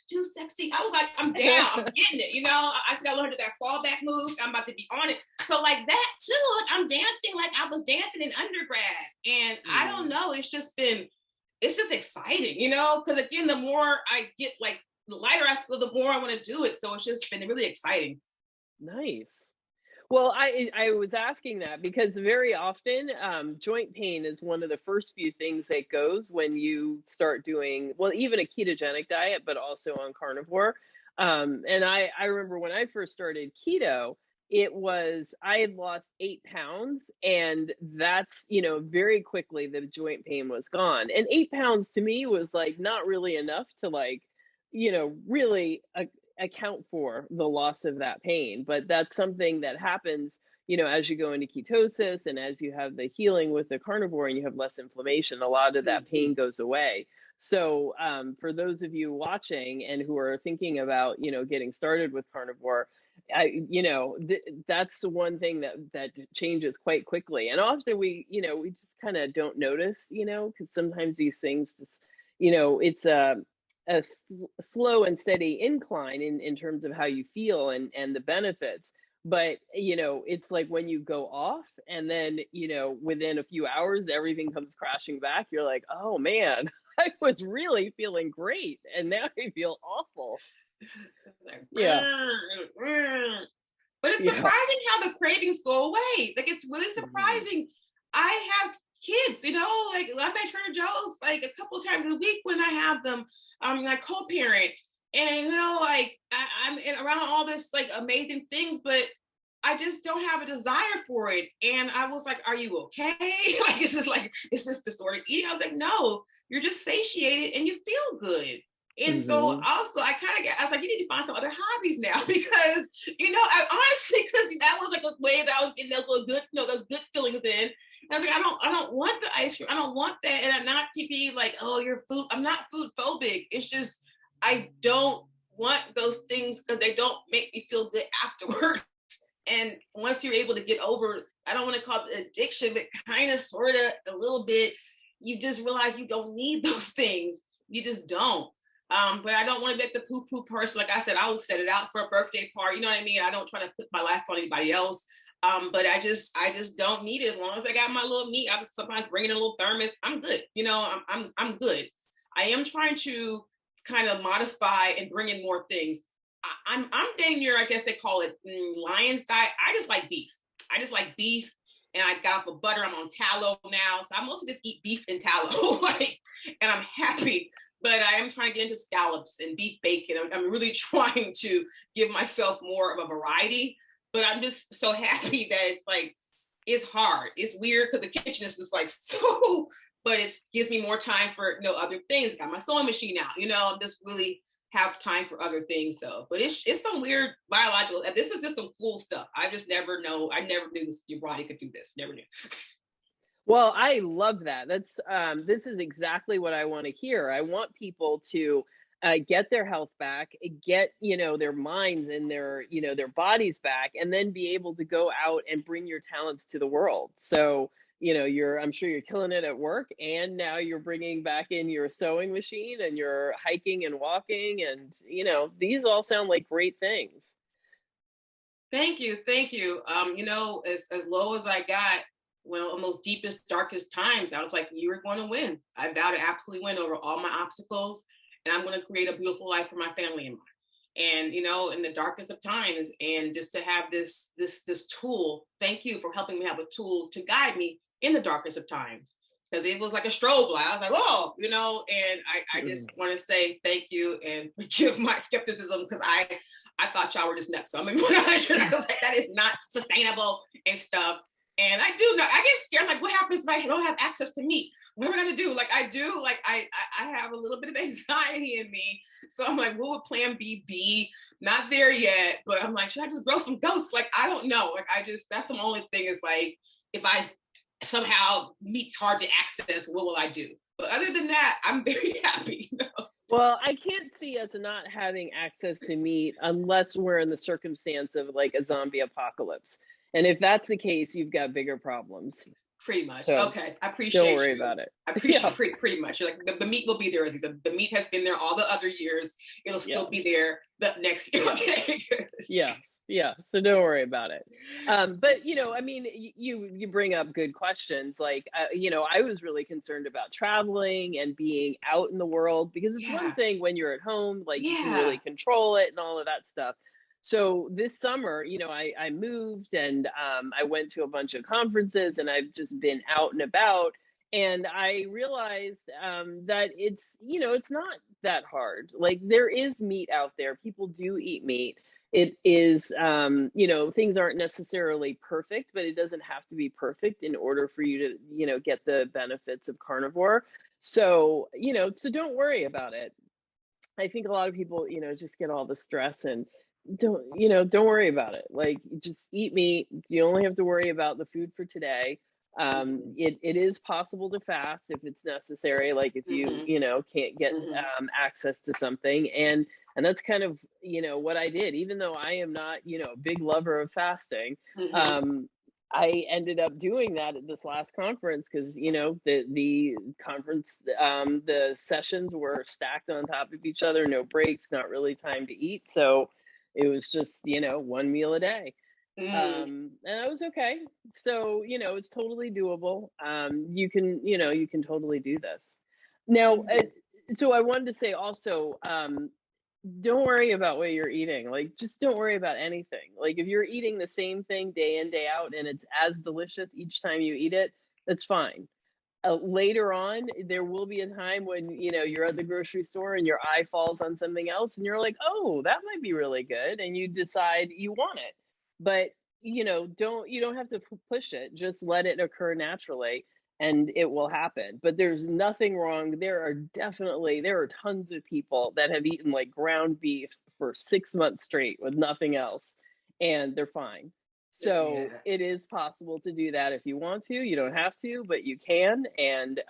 too sexy. I was like, I'm down, I'm getting it, you know? I just gotta learn to do that fallback move. I'm about to be on it. So like that too, like I'm dancing like I was dancing in undergrad. And I don't Hmm. know, it's just exciting, you know? Because again, the more I get like, the lighter I feel, the more I want to do it. So it's just been really exciting. Nice. Well, I was asking that because very often joint pain is one of the first few things that goes when you start doing, well, even a ketogenic diet, but also on carnivore. And I remember when I first started keto, I had lost 8 pounds, and that's, you know, very quickly the joint pain was gone. And 8 pounds to me was like not really enough to like, you know, really account for the loss of that pain. But that's something that happens, you know, as you go into ketosis and as you have the healing with the carnivore and you have less inflammation, a lot of that Mm-hmm. pain goes away. So for those of you watching and who are thinking about, you know, getting started with carnivore, you know, that's the one thing that changes quite quickly. And often we just kind of don't notice, you know, because sometimes these things just, you know, it's slow and steady incline in terms of how you feel and the benefits. But, you know, it's like when you go off and then, you know, within a few hours, everything comes crashing back. You're like, oh man, I was really feeling great. And now I feel awful. Like, Yeah. but it's Yeah. surprising how the cravings go away. Like it's really Hmm. surprising. I have kids, you know, like I'm at Trader Joe's like a couple of times a week when I have them. I co-parent, And like I'm around all this like amazing things, but I just don't have a desire for it. And I was like, are you okay? Like, is this disordered eating? I was like, no, you're just satiated and you feel good. And so Mm-hmm. also I was like, you need to find some other hobbies now because, I honestly, because that was like a way that I was getting those little good, those good feelings in. And I was like, I don't want the ice cream. I don't want that. And I'm not to be like, oh, you're food. I'm not food phobic. It's just, I don't want those things because they don't make me feel good afterward. And once you're able to get over, I don't want to call it addiction, but kind of, sort of, a little bit, you just realize you don't need those things. You just don't. But I don't want to be like the poo-poo person. Like I said, I'll set it out for a birthday party. You know what I mean? I don't try to put my life on anybody else. But I just don't need it. As long as I got my little meat, I just sometimes bring in a little thermos. I'm good. I'm good. I am trying to kind of modify and bring in more things. I'm dang near, I guess they call it Lion's diet. I just like beef. And I got off of butter. I'm on tallow now, so I mostly just eat beef and tallow, and I'm happy. But I am trying to get into scallops and beef bacon. I'm really trying to give myself more of a variety. But I'm just so happy that it's hard. It's weird because the kitchen is just like so, but it gives me more time for other things. I got my sewing machine out. I'm just really have time for other things though. But it's some weird biological. This is just some cool stuff. I just never know. I never knew your body could do this. Never knew. Well, I love that. This is exactly what I want to hear. I want people to get their health back, get, their minds and their bodies back, and then be able to go out and bring your talents to the world. So, I'm sure you're killing it at work, and now you're bringing back in your sewing machine and you're hiking and walking, and, these all sound like great things. Thank you. As low as I got, when on those deepest, darkest times, I was like, you are going to win. I vow to absolutely win over all my obstacles, and I'm going to create a beautiful life for my family and mine. And in the darkest of times, and just to have this tool. Thank you for helping me have a tool to guide me in the darkest of times, because it was like a strobe light. I was like, oh, and I just want to say thank you and forgive my skepticism, because I thought y'all were just nuts. So I was like, that is not sustainable and stuff. And I do know, I get scared. Like, what happens if I don't have access to meat? What am I gonna do? Like, I have a little bit of anxiety in me. So I'm like, what would plan B be? Not there yet, but I'm like, should I just grow some goats? Like, I don't know. Like, that's the only thing is like, if somehow meat's hard to access, what will I do? But other than that, I'm very happy. Well, I can't see us not having access to meat unless we're in the circumstance of like a zombie apocalypse. And if that's the case, you've got bigger problems. Pretty much. So okay. I appreciate don't worry you. about it. I appreciate pretty much. You're like, the meat will be there. The meat has been there all the other years. It'll still be there the next year. Okay. Yeah. So don't worry about it. But I mean, you bring up good questions. Like, I was really concerned about traveling and being out in the world, because it's one thing when you're at home, like you can really control it and all of that stuff. So this summer, I moved, and I went to a bunch of conferences, and I've just been out and about. And I realized that it's not that hard. Like, there is meat out there. People do eat meat. It is, things aren't necessarily perfect, but it doesn't have to be perfect in order for you to, get the benefits of carnivore. So, so don't worry about it. I think a lot of people, just get all the stress and don't worry about it. Like, just eat meat. You only have to worry about the food for today. It is possible to fast if it's necessary, like if you can't get access to something, and that's kind of what I did. Even though I am not a big lover of fasting, I ended up doing that at this last conference, because the conference, the sessions were stacked on top of each other, no breaks, not really time to eat, so it was just one meal a day. And I was okay. So, it's totally doable. You can totally do this. Now, so I wanted to say also, don't worry about what you're eating. Like, just don't worry about anything. Like, if you're eating the same thing day in, day out, and it's as delicious each time you eat it, that's fine. later on, there will be a time when, you're at the grocery store and your eye falls on something else and you're like, oh, that might be really good. And you decide you want it. But, you don't have to push it. Just let it occur naturally and it will happen. But there's nothing wrong. There are tons of people that have eaten like ground beef for 6 months straight with nothing else and they're fine. So it is possible to do that if you want to. You don't have to, but you can. And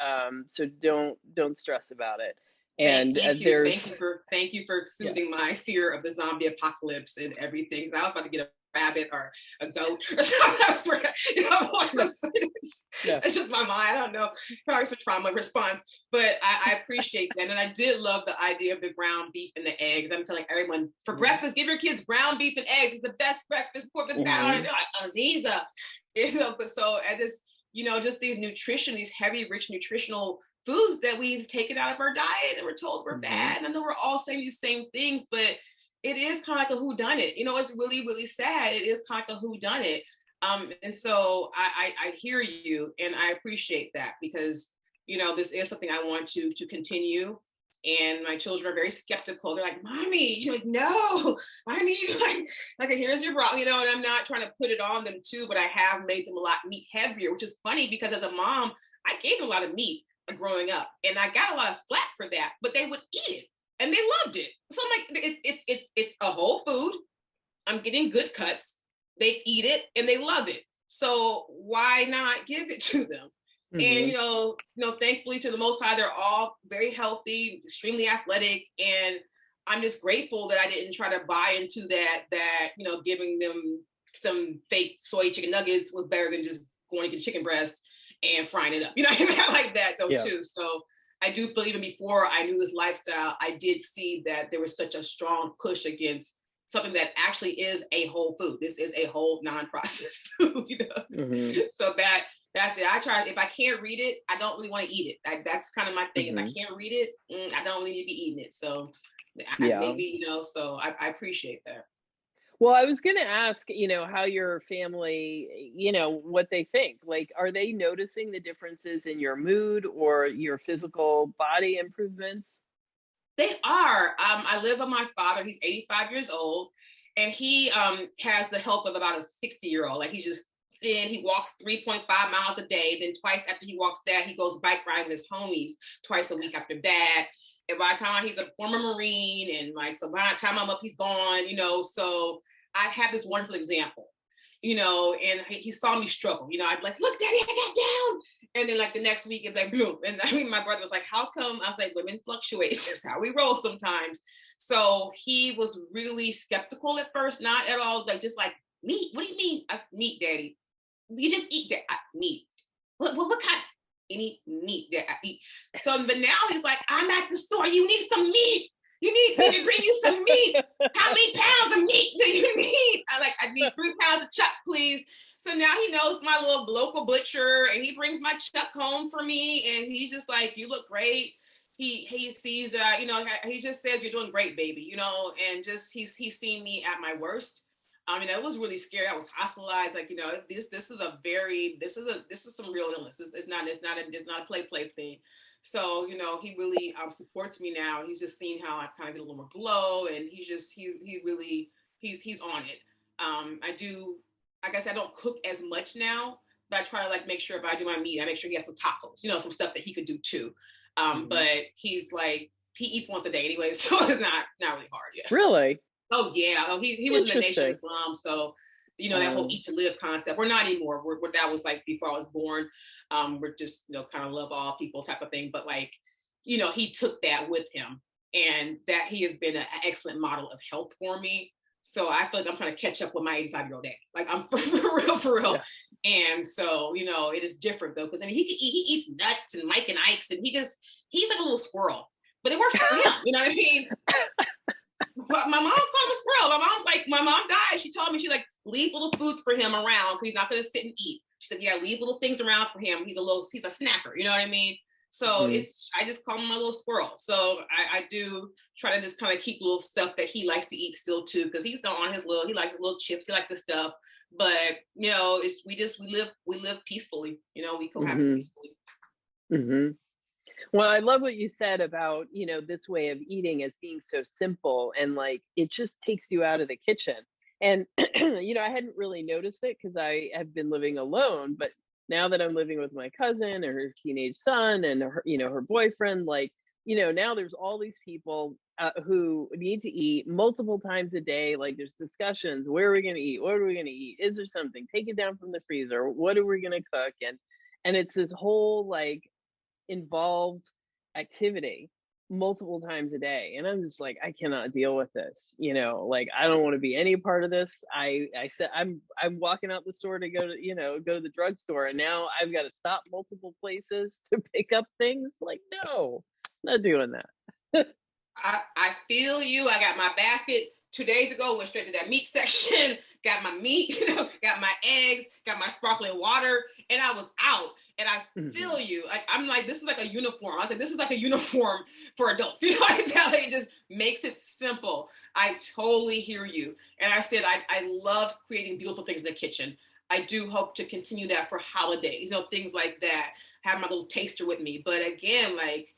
so don't stress about it. And thank you for soothing my fear of the zombie apocalypse and everything. I was about to get a rabbit or a goat or something. It's just my mind. I don't know. Probably some trauma response, but I appreciate that. And I did love the idea of the ground beef and the eggs. I'm telling everyone for breakfast, give your kids ground beef and eggs. It's the best breakfast for the family. Azizah. But so I just, just these heavy, rich nutritional foods that we've taken out of our diet and we're told we're bad. And I know we're all saying these same things, but it is kind of like a whodunit. It's really, really sad. It is kind of like a whodunit. And so I hear you and I appreciate that because, this is something I want to continue. And my children are very skeptical. They're like, Mommy, you're like, no, I need like here's your bra, and I'm not trying to put it on them too, but I have made them a lot meat heavier, which is funny because as a mom, I gave them a lot of meat growing up and I got a lot of flack for that, but they would eat it. And they loved it. So I'm like, it's a whole food. I'm getting good cuts. They eat it and they love it. So why not give it to them? And thankfully to the Most High, they're all very healthy, extremely athletic, and I'm just grateful that I didn't try to buy into that giving them some fake soy chicken nuggets was better than just going to get chicken breast and frying it up. I like that though too. So I do feel even before I knew this lifestyle, I did see that there was such a strong push against something that actually is a whole food. This is a whole non-processed food, So that's it. I try, if I can't read it, I don't really want to eat it. That's kind of my thing. If I can't read it, I don't really need to be eating it. So maybe, so I appreciate that. Well, I was going to ask, how your family, what they think. Like, are they noticing the differences in your mood or your physical body improvements? They are. I live with my father. He's 85 years old, and he has the health of about a 60-year-old. Like, he's just thin. He walks 3.5 miles a day. Then twice after he walks that, he goes bike riding with his homies twice a week after that. And by the time he's a former Marine, and so by the time I'm up, he's gone, so I have this wonderful example, and he saw me struggle, I'd be like, look, Daddy, I got down. And then the next week, it'd be like, boom. And my brother was like, how come? I was like, women fluctuate. It's just how we roll sometimes. So he was really skeptical at first, not at all, just like, meat. What do you mean? Meat, Daddy. You just eat that meat. What kind? Any meat that I eat. So, but now he's like, I'm at the store. You need some meat. You need me to bring you some meat. How many pounds of meat do you need? I need 3 pounds of chuck, please. So now he knows my little local butcher, and he brings my chuck home for me. And he's just like, you look great. He sees, he just says, you're doing great, baby, and just he's seen me at my worst. It was really scary. I was hospitalized. This is some real illness. It's not a play thing. So, he really supports me now. He's just seen how I kind of get a little more glow, and he's on it. I guess I don't cook as much now, but I try to make sure if I do my meat, I make sure he has some tacos, some stuff that he could do too. But he's he eats once a day anyway, so it's not really hard. Yeah. Really? Oh yeah. Oh, he was in the Nation of Islam, so that whole eat to live concept. We're not anymore. That was before I was born. We're just kind of love all people type of thing. But he took that with him, and that he has been an excellent model of health for me. So I feel like I'm trying to catch up with my 85-year-old dad. I'm for real. Yeah. And so it is different though, because he eats nuts and Mike and Ike's, and he's like a little squirrel, but it works for him. You know what I mean? But my mom called him a squirrel. My mom died. She told me, leave little foods for him around because he's not going to sit and eat. She said, yeah, leave little things around for him. He's a snacker. You know what I mean? So I just call him my little squirrel. So I do try to just kind of keep little stuff that he likes to eat still too, because he's still on he likes his little chips. He likes his stuff. But, we live peacefully. We cohabit peacefully. Hmm. Well, I love what you said about, this way of eating as being so simple and like it just takes you out of the kitchen. And, I hadn't really noticed it because I have been living alone. But now that I'm living with my cousin and her teenage son and her boyfriend, like, now there's all these people who need to eat multiple times a day. Like there's discussions. Where are we going to eat? What are we going to eat? Is there something? Take it down from the freezer. What are we going to cook? And it's this whole like involved activity multiple times a day, and I'm just like, I cannot deal with this, like I don't want to be any part of this. I said I'm walking out the store to go to the drugstore, and now I've got to stop multiple places to pick up things. Like, no, not doing that. I feel you. I got my basket 2 days ago, went straight to that meat section, got my meat, got my eggs, got my sparkling water, and I was out. And I feel you. I'm like, this is like a uniform. I was like, this is like a uniform for adults. Like that. Like, it just makes it simple. I totally hear you. And I said, I love creating beautiful things in the kitchen. I do hope to continue that for holidays, things like that. Have my little taster with me. But again, like,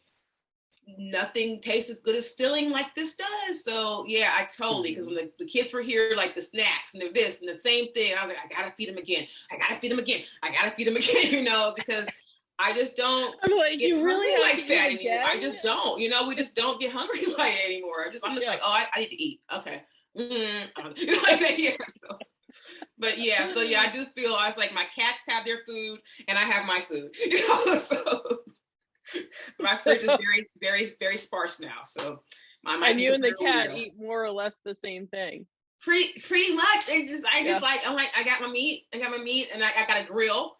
nothing tastes as good as feeling like this does. So yeah, I totally, because when the kids were here, like the snacks and they're this and the same thing, I was like, I gotta feed them again. I gotta feed them again. I gotta feed them again, because I just don't I'm like, get you really hungry have like to that eat anymore. I again? just don't, we just don't get hungry like it anymore. I'm just Yeah. like, oh, I need to eat. Okay. Like that, yeah. So, but yeah, so yeah, I do feel I was like, my cats have their food and I have my food, so my fridge is very, very, very sparse now. So I might And be you and the considered a cat weirdo. eat more or less the same thing. Pretty much. It's just Yeah. I'm like, I got my meat, and I got a grill.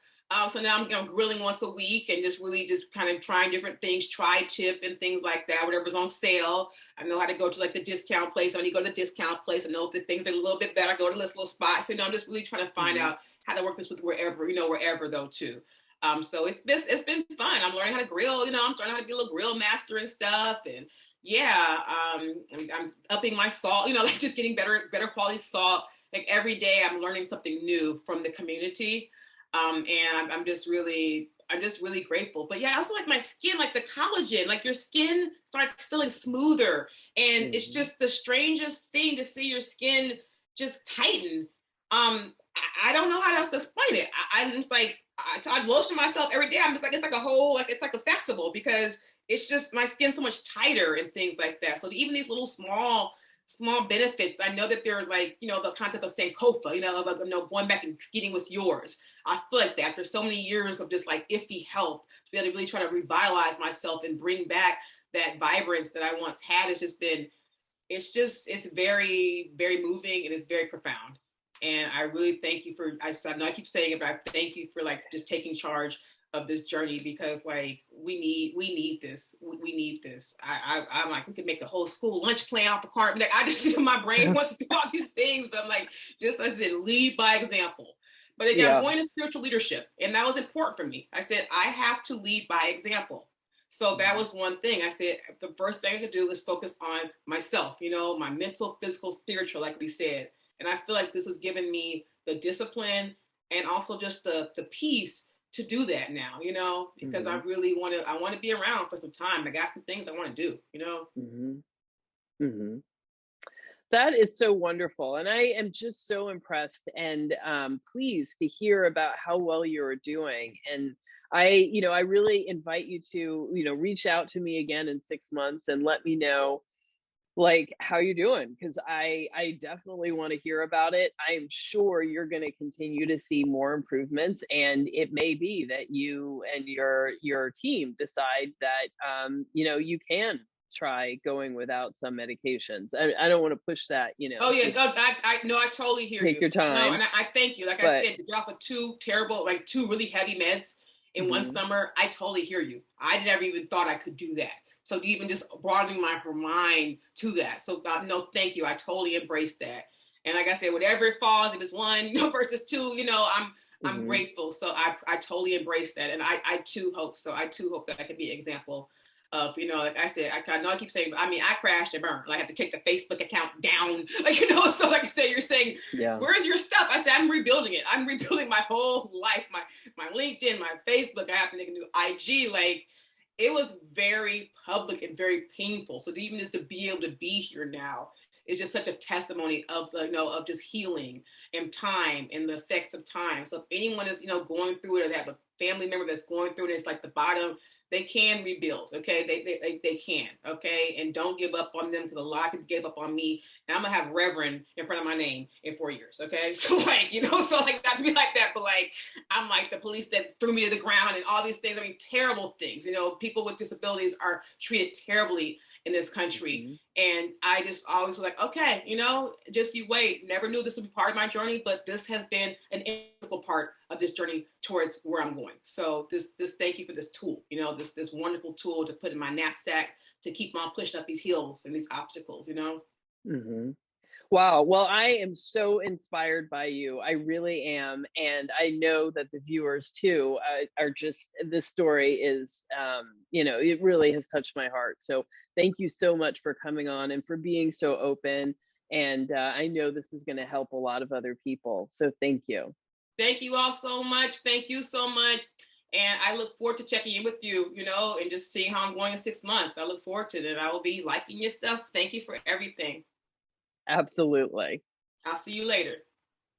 So now I'm grilling once a week and just really just kind of trying different things, tri-tip and things like that, whatever's on sale. I know how to go to like the discount place. When you go to the discount place, I know if the things are a little bit better, I go to this little spot. So I'm just really trying to find out how to work this with wherever though too. So it's been fun. I'm learning how to grill. I'm learning how to be a little grill master and stuff. And yeah, I'm upping my salt. Like just getting better quality salt. Like every day, I'm learning something new from the community. And I'm just really grateful. But yeah, I also like my skin, like the collagen. Like your skin starts feeling smoother, and it's just the strangest thing to see your skin just tighten. I don't know how else to explain it. I'm just like, I lotion myself every day. I'm just like, it's like a whole, like, it's like a festival, because it's just my skin's so much tighter and things like that. So even these little small benefits, I know that they're like, the concept of Sankofa, of going back and getting what's yours. I feel like that after so many years of just like iffy health, to be able to really try to revitalize myself and bring back that vibrance that I once had, it's very, very moving, and it's very profound. And I really thank you I know I keep saying it, but I thank you for like just taking charge of this journey, because like we need this. We need this. I'm like, we could make a whole school lunch plan off the cart. Like, I just, my brain wants to do all these things, but I'm like, just as in lead by example. But again, I'm going to spiritual leadership, and that was important for me. I said, I have to lead by example. So that was one thing. I said, the first thing I could do is focus on myself, my mental, physical, spiritual, like we said. And I feel like this has given me the discipline and also just the peace to do that now, because I really want to be around for some time. I got some things I want to do, That is so wonderful. And I am just so impressed and pleased to hear about how well you're doing. And I really invite you to, reach out to me again in 6 months and let me know like how you're doing, because I definitely want to hear about it. I'm sure you're going to continue to see more improvements, and it may be that you and your team decide that you can try going without some medications. I don't want to push that. Oh yeah, I totally hear you. Take your time. No, and I thank you. Like I said, to get off of two really heavy meds in one summer, I totally hear you. I never even thought I could do that. So even just broadening my mind to that. So no, thank you. I totally embrace that. And like I said, whatever it falls, if it's one versus two, I'm grateful. So I totally embrace that. And I too hope so. I too hope that I can be an example of, like I said, I know I keep saying, I mean, I crashed and burned. Like, I had to take the Facebook account down, so like I said, you're saying, Yeah. where's your stuff? I said, I'm rebuilding it. I'm rebuilding my whole life, my LinkedIn, my Facebook. I have to make a new IG. Like, it was very public and very painful. So even just to be able to be here now is just such a testimony of of just healing and time and the effects of time. So if anyone is going through it, or they have a family member that's going through it, it's like the bottom, they can rebuild. Okay, they can. Okay, and don't give up on them, because a lot of people gave up on me, and I'm gonna have Reverend in front of my name in 4 years. Okay, so like so like, not to be like that, but like, I'm like the police that threw me to the ground and all these things. I mean, terrible things. People with disabilities are treated terribly in this country. And I just always was like, okay, just you wait. Never knew this would be part of my journey, but this has been an integral part of this journey towards where I'm going. So this thank you for this tool, this wonderful tool to put in my knapsack to keep on pushing up these hills and these obstacles, Wow. Well, I am so inspired by you. I really am. And I know that the viewers too are just, this story is, it really has touched my heart. So thank you so much for coming on and for being so open. And I know this is going to help a lot of other people. So thank you. Thank you all so much. Thank you so much. And I look forward to checking in with you, and just seeing how I'm going in 6 months. I look forward to it. I will be liking your stuff. Thank you for everything. Absolutely. I'll see you later.